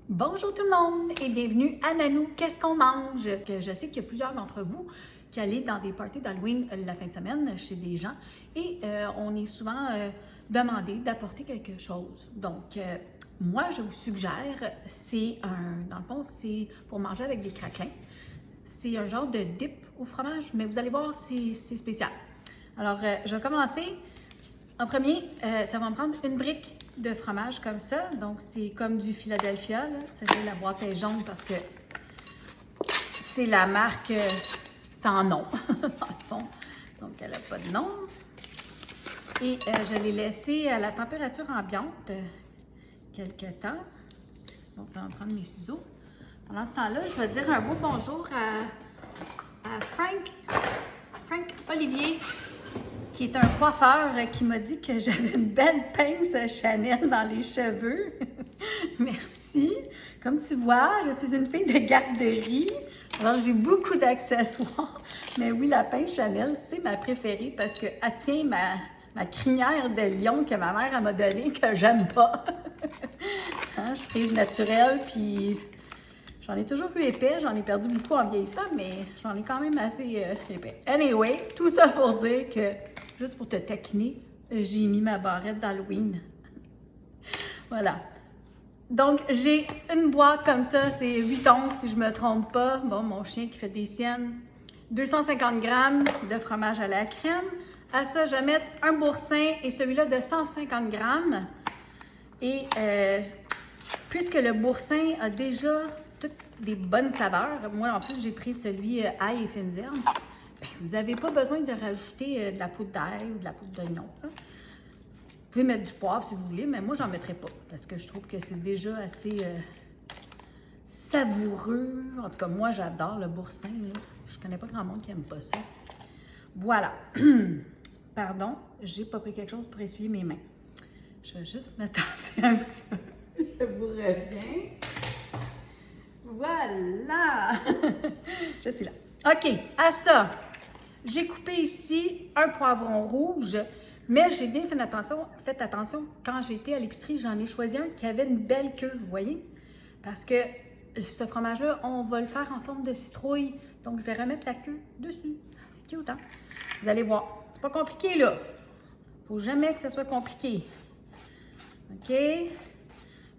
Bonjour tout le monde et bienvenue à Nanou, qu'est-ce qu'on mange? Que je sais qu'il y a plusieurs d'entre vous qui allez dans des parties d'Halloween la fin de semaine chez des gens et on est souvent demandé d'apporter quelque chose. Donc, moi, je vous suggère, dans le fond, c'est pour manger avec des craquelins. C'est un genre de dip au fromage, mais vous allez voir, c'est spécial. Alors, je vais commencer. En premier, ça va me prendre une brique de fromage comme ça. Donc, c'est comme du Philadelphia. La boîte est jaune parce que c'est la marque sans nom, dans le fond. Donc, elle n'a pas de nom. Et je l'ai laissé à la température ambiante quelques temps. Donc, ça va me prendre mes ciseaux. Pendant ce temps-là, je vais dire un beau bonjour à Frank Olivier, qui est un coiffeur qui m'a dit que j'avais une belle pince Chanel dans les cheveux. Merci. Comme tu vois, je suis une fille de garderie. Alors, j'ai beaucoup d'accessoires. Mais oui, la pince Chanel, c'est ma préférée parce qu'elle tient ma crinière de lion que ma mère m'a donnée, que j'aime pas. Hein, je suis prise naturelle, puis j'en ai toujours eu épais. J'en ai perdu beaucoup en vieillissant, mais j'en ai quand même assez épais. Anyway, tout ça pour dire que juste pour te taquiner, j'ai mis ma barrette d'Halloween. Voilà. Donc, j'ai une boîte comme ça, c'est 8 onces si je ne me trompe pas. Bon, mon chien qui fait des siennes. 250 grammes de fromage à la crème. À ça, je vais mettre un boursin et celui-là de 150 grammes. Et puisque le boursin a déjà toutes des bonnes saveurs, moi en plus j'ai pris celui ail et fines herbes, vous n'avez pas besoin de rajouter de la poudre d'ail ou de la poudre d'oignon. Vous pouvez mettre du poivre si vous voulez, mais moi, j'en mettrai pas parce que je trouve que c'est déjà assez savoureux. En tout cas, moi, j'adore le boursin. Là. Je connais pas grand monde qui aime pas ça. Voilà. Pardon, j'ai pas pris quelque chose pour essuyer mes mains. Je vais juste me tasser un petit peu. Je vous reviens. Voilà. Je suis là. OK, à ça. J'ai coupé ici un poivron rouge, mais j'ai bien fait attention, quand j'étais à l'épicerie, j'en ai choisi un qui avait une belle queue, vous voyez? Parce que ce fromage-là, on va le faire en forme de citrouille, donc je vais remettre la queue dessus. C'est cute, hein? Vous allez voir. C'est pas compliqué, là. Faut jamais que ce soit compliqué. OK?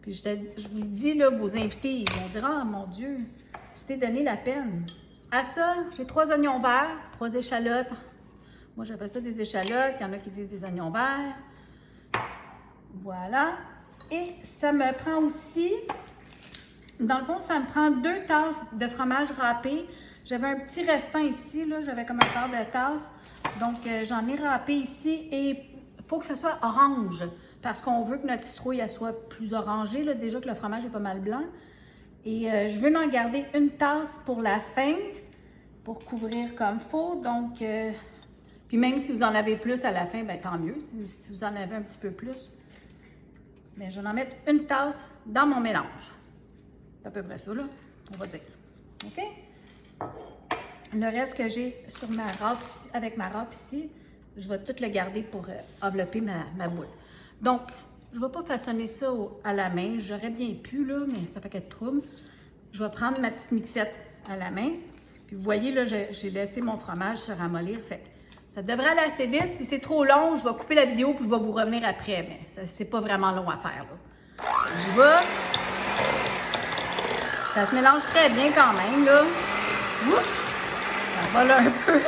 Puis je vous le dis, là, vos invités, ils vont dire « Ah, mon Dieu, tu t'es donné la peine. » À ça, j'ai 3 oignons verts, 3 échalotes. Moi, j'appelle ça des échalotes. Il y en a qui disent des oignons verts. Voilà. Et ça me prend aussi, dans le fond, ça me prend 2 tasses de fromage râpé. J'avais un petit restant ici, là. J'avais comme un quart de tasse. Donc, j'en ai râpé ici. Et il faut que ça soit orange parce qu'on veut que notre citrouille elle soit plus orangée. Là. Déjà que le fromage est pas mal blanc. Et je veux en garder une tasse pour la fin, pour couvrir comme il faut. Donc, puis même si vous en avez plus à la fin, bien tant mieux. Si vous en avez un petit peu plus. Mais je vais en mettre une tasse dans mon mélange. C'est à peu près ça, là, on va dire. OK? Le reste que j'ai sur ma râpe ici, avec ma râpe ici, je vais tout le garder pour envelopper ma boule. Donc, je ne vais pas façonner ça à la main. J'aurais bien pu, là, mais c'est un paquet de troubles. Je vais prendre ma petite mixette à la main. Puis vous voyez, là, j'ai laissé mon fromage se ramollir. Fait ça devrait aller assez vite. Si c'est trop long, je vais couper la vidéo puis je vais vous revenir après. Mais c'est pas vraiment long à faire, là. J'y vais. Ça se mélange très bien quand même, là. Ouf! Ça vole un peu.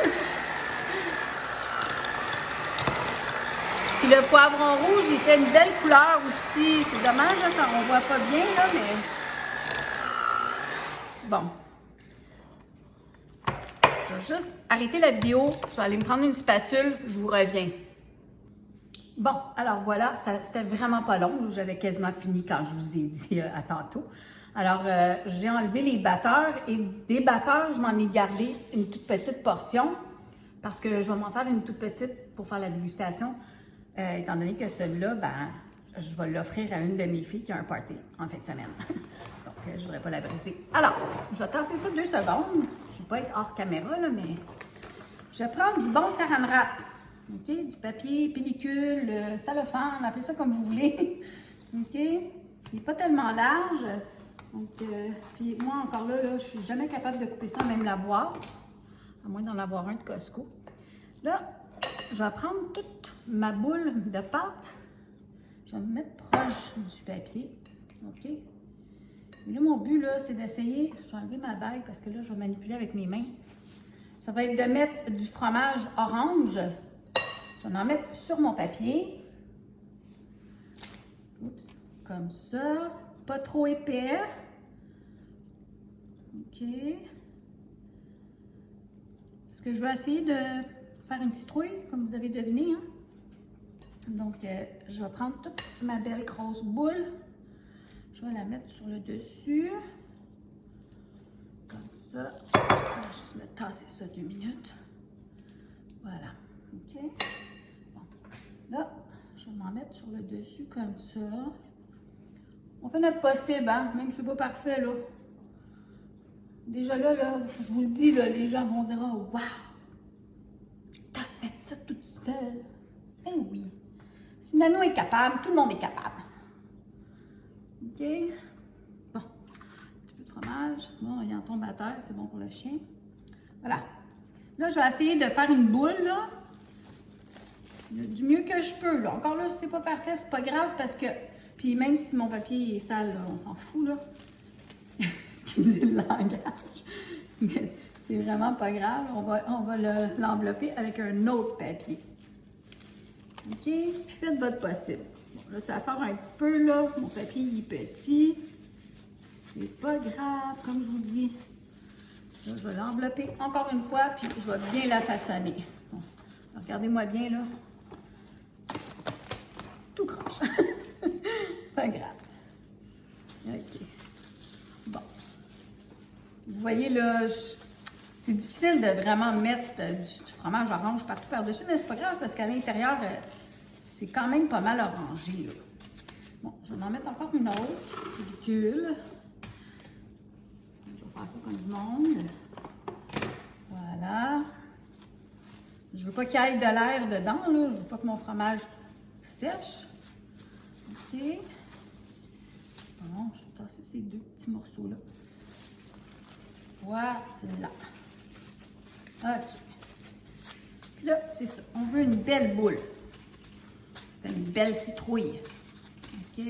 Puis le poivron rouge, il fait une belle couleur aussi. C'est dommage, là, on voit pas bien, là, mais... Bon. Je vais juste arrêter la vidéo. Je vais aller me prendre une spatule. Je vous reviens. Bon, alors voilà, c'était vraiment pas long. J'avais quasiment fini quand je vous ai dit à tantôt. Alors, j'ai enlevé les batteurs et des batteurs, je m'en ai gardé une toute petite portion parce que je vais m'en faire une toute petite pour faire la dégustation. Étant donné que celui-là, ben, je vais l'offrir à une de mes filles qui a un party en fin de semaine. Donc, je ne voudrais pas la briser. Alors, je vais tasser ça 2 secondes. Je ne vais pas être hors caméra, là, mais je vais prendre du bon saran wrap. OK? Du papier, pellicule, cellophane, appelez ça comme vous voulez. OK? Il n'est pas tellement large. Donc, puis moi, encore là, je suis jamais capable de couper ça, même la boîte, à moins d'en avoir un de Costco. Là, je vais prendre toute ma boule de pâte, je vais me mettre proche du papier, OK? Et là, mon but, là, c'est d'essayer, je vais enlever ma bague parce que là, je vais manipuler avec mes mains. Ça va être de mettre du fromage orange. Je vais en mettre sur mon papier. Oups, comme ça. Pas trop épais. OK. Est-ce que je vais essayer de faire une citrouille, comme vous avez deviné, hein? Donc, je vais prendre toute ma belle grosse boule. Je vais la mettre sur le dessus. Comme ça. Je vais juste me tasser ça 2 minutes. Voilà. OK? Bon. Là, je vais m'en mettre sur le dessus comme ça. On fait notre possible, hein? Même si c'est pas parfait, là. Déjà là, je vous le dis, là, les gens vont dire « Oh, wow! T'as fait ça toute seule! » Eh oui! Si Nano est capable, tout le monde est capable. OK? Bon. Un petit peu de fromage. Bon, il en tombe à terre, c'est bon pour le chien. Voilà. Là, je vais essayer de faire une boule, là. Du mieux que je peux, là. Encore là, si c'est pas parfait, c'est pas grave parce que... Puis même si mon papier est sale, là, on s'en fout, là. Excusez le langage. Mais c'est vraiment pas grave. On va l'envelopper avec un autre papier. OK? Puis faites votre possible. Bon, là, ça sort un petit peu, là. Mon papier, il est petit. C'est pas grave, comme je vous dis. Là, je vais l'envelopper encore une fois, puis je vais bien la façonner. Bon, regardez-moi bien, là. Tout croche. Pas grave. OK. Bon. Vous voyez, là, c'est difficile de vraiment mettre du fromage orange partout par-dessus, mais c'est pas grave parce qu'à l'intérieur, c'est quand même pas mal orangé, là. Bon, je vais en mettre encore une autre. Ridicule. Je vais faire ça comme du monde. Voilà. Je veux pas qu'il y ait de l'air dedans, là. Je veux pas que mon fromage sèche. OK. Bon, je vais tasser ces 2 petits morceaux-là. Voilà. OK. Puis là, c'est ça. On veut une belle boule. Une belle citrouille. OK.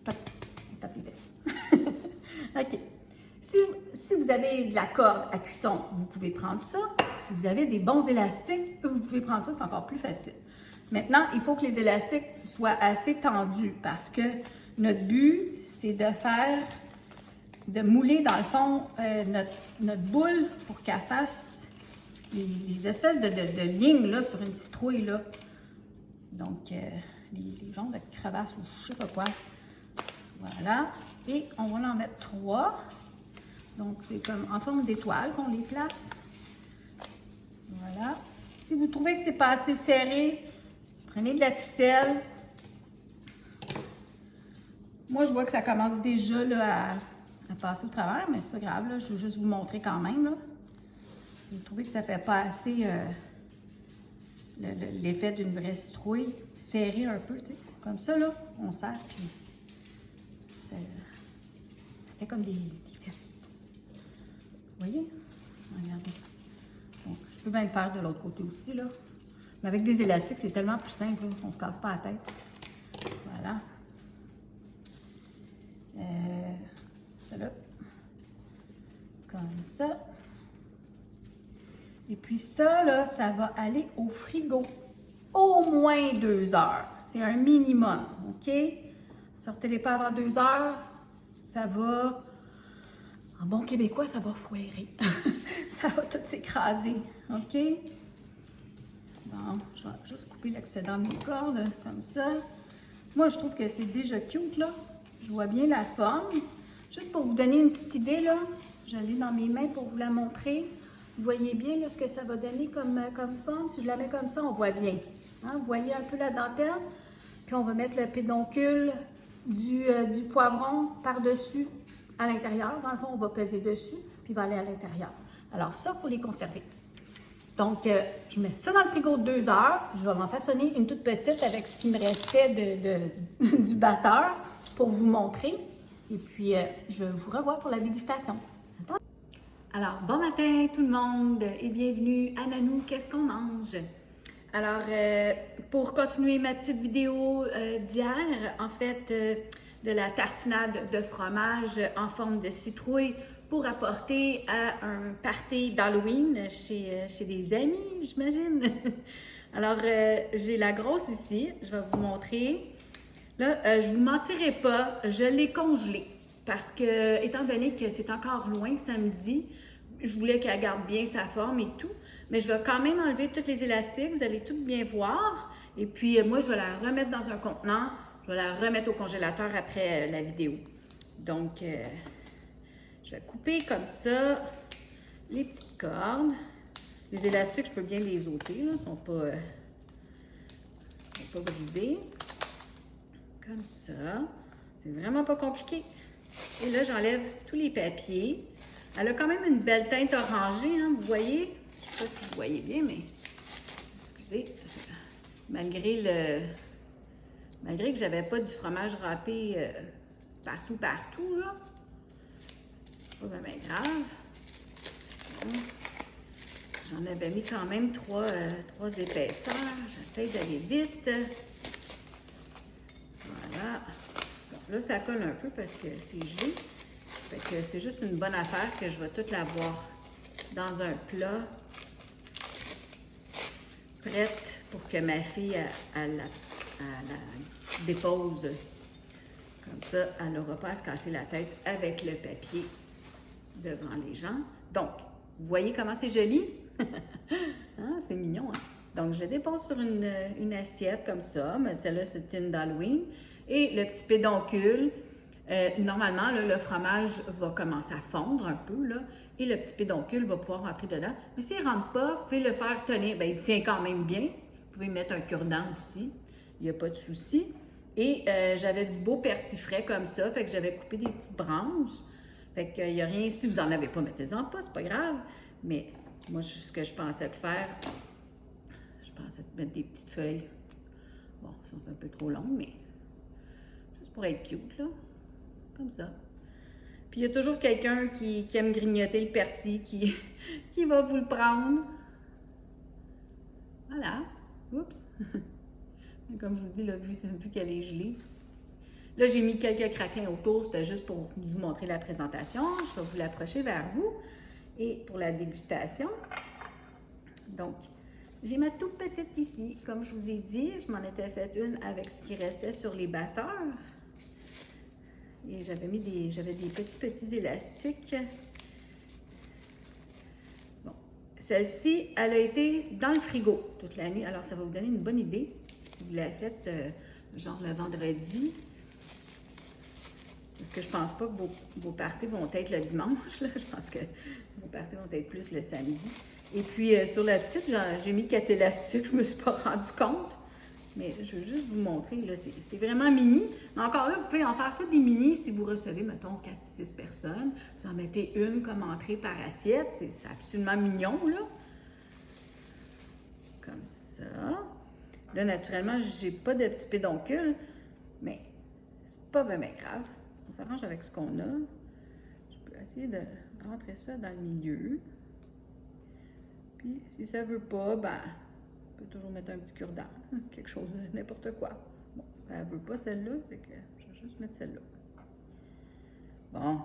Tape les fesses. OK. Si vous avez de la corde à cuisson, vous pouvez prendre ça. Si vous avez des bons élastiques, vous pouvez prendre ça, c'est encore plus facile. Maintenant, il faut que les élastiques soient assez tendus parce que notre but, c'est de mouler dans le fond notre boule pour qu'elle fasse les espèces de lignes là, sur une citrouille. Là. Donc, les genres de crevasses ou je sais pas quoi. Voilà. Et on va en mettre 3. Donc, c'est comme en forme d'étoile qu'on les place. Voilà. Si vous trouvez que c'est pas assez serré, prenez de la ficelle. Moi, je vois que ça commence déjà là, à passer au travers, mais c'est pas grave. Là, je veux juste vous montrer quand même. Là. Si vous trouvez que ça fait pas assez l'effet d'une vraie citrouille, serré un peu, tu sais. Comme ça, là, on serre, puis ça fait comme des fesses. Vous voyez? Regardez. Donc, je peux bien le faire de l'autre côté aussi, là. Mais avec des élastiques, c'est tellement plus simple, là, on ne se casse pas la tête. Voilà. Ça comme ça. Et puis ça, là, ça va aller au frigo. Au moins 2 heures. C'est un minimum, OK? Sortez-les pas avant 2 heures, ça va... En bon québécois, ça va foirer. Ça va tout s'écraser, OK? Bon, je vais juste couper l'excédent de mes cordes, comme ça. Moi, je trouve que c'est déjà cute, là. Je vois bien la forme. Juste pour vous donner une petite idée, là, je l'ai dans mes mains pour vous la montrer. Vous voyez bien là, ce que ça va donner comme forme. Si je la mets comme ça, on voit bien. Hein? Vous voyez un peu la dentelle. Puis on va mettre le pédoncule du poivron par-dessus à l'intérieur. Dans le fond, on va peser dessus, puis il va aller à l'intérieur. Alors ça, il faut les conserver. Donc, je mets ça dans le frigo 2 heures. Je vais m'en façonner une toute petite avec ce qui me restait du batteur. pour vous montrer. Et puis, je vous revois pour la dégustation. Alors, bon matin tout le monde et bienvenue à Nanou, qu'est-ce qu'on mange? Alors, pour continuer ma petite vidéo d'hier, en fait, de la tartinade de fromage en forme de citrouille pour apporter à un party d'Halloween chez des amis, j'imagine. Alors, j'ai la grosse ici, je vais vous montrer. Là, je ne vous mentirai pas, je l'ai congelée parce que, étant donné que c'est encore loin samedi, je voulais qu'elle garde bien sa forme et tout, mais je vais quand même enlever tous les élastiques, vous allez tout bien voir. Et puis, moi, je vais la remettre dans un contenant, je vais la remettre au congélateur après la vidéo. Donc, je vais couper comme ça les petites cordes. Les élastiques, je peux bien les ôter, ils ne sont pas brisés. Comme ça. C'est vraiment pas compliqué. Et là, j'enlève tous les papiers. Elle a quand même une belle teinte orangée, hein, vous voyez? Je ne sais pas si vous voyez bien, mais excusez. Malgré que j'avais pas du fromage râpé partout, là. C'est pas vraiment grave. Bon. J'en avais mis quand même trois épaisseurs. J'essaie d'aller vite. Voilà. Bon, là, ça colle un peu parce que c'est gelé. Fait que c'est juste une bonne affaire que je vais toute l'avoir dans un plat, prête pour que ma fille elle la dépose. Comme ça, elle n'aura pas à se casser la tête avec le papier devant les gens. Donc, vous voyez comment c'est joli? Hein, c'est mignon, hein? Donc, je dépose sur une assiette comme ça, mais celle-là, c'est une d'Halloween. Et le petit pédoncule, normalement, là, le fromage va commencer à fondre un peu, là, et le petit pédoncule va pouvoir rentrer dedans. Mais s'il ne rentre pas, vous pouvez le faire tenir. Bien, il tient quand même bien. Vous pouvez mettre un cure-dent aussi. Il n'y a pas de souci. Et j'avais du beau persil frais comme ça, fait que j'avais coupé des petites branches. Fait qu'il n'y a rien. Si vous n'en avez pas, mettez-en pas, c'est pas grave. Mais moi, ce que je pensais de faire, je pensais de mettre des petites feuilles. Bon, elles sont un peu trop longues, mais juste pour être cute, là. Comme ça. Puis il y a toujours quelqu'un qui aime grignoter le persil, qui va vous le prendre. Voilà. Oups. Comme je vous dis, là, vu qu'elle est gelée. Là, j'ai mis quelques craquelins autour. C'était juste pour vous montrer la présentation. Je vais vous l'approcher vers vous. Et pour la dégustation. Donc, j'ai ma toute petite ici. Comme je vous ai dit, je m'en étais fait une avec ce qui restait sur les batteurs. Et j'avais des petits élastiques. Bon, celle-ci, elle a été dans le frigo toute la nuit. Alors, ça va vous donner une bonne idée si vous la faites genre le vendredi. Parce que je pense pas que vos parties vont être le dimanche. Là. Je pense que vos parties vont être plus le samedi. Et puis, sur la petite, j'ai mis 4 élastiques. Je ne me suis pas rendu compte. Mais je veux juste vous montrer, là, c'est vraiment mini. Mais encore là, vous pouvez en faire toutes des mini si vous recevez, mettons, 4-6 personnes. Vous en mettez une comme entrée par assiette. C'est absolument mignon, là. Comme ça. Là, naturellement, j'ai pas de petit pédoncule, mais c'est pas vraiment grave. On s'arrange avec ce qu'on a. Je peux essayer de rentrer ça dans le milieu. Puis, si ça veut pas, ben... on peut toujours mettre un petit cure-dent, quelque chose, n'importe quoi. Bon, elle ne veut pas celle-là, fait que je vais juste mettre celle-là. Bon.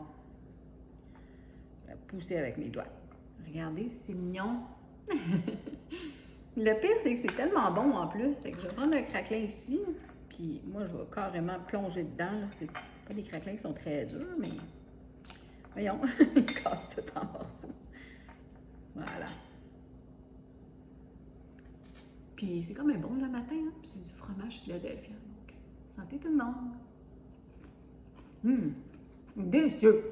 Je vais pousser avec mes doigts. Regardez, c'est mignon. Le pire, c'est que c'est tellement bon en plus. Fait que je vais prendre un craquelin ici, puis moi, je vais carrément plonger dedans. C'est pas des craquelins qui sont très durs, mais voyons, ils cassent tout en morceaux. Voilà. Puis c'est comme un bon le matin, hein? Puis c'est du fromage Philadelphia. Donc, santé tout le monde! Délicieux!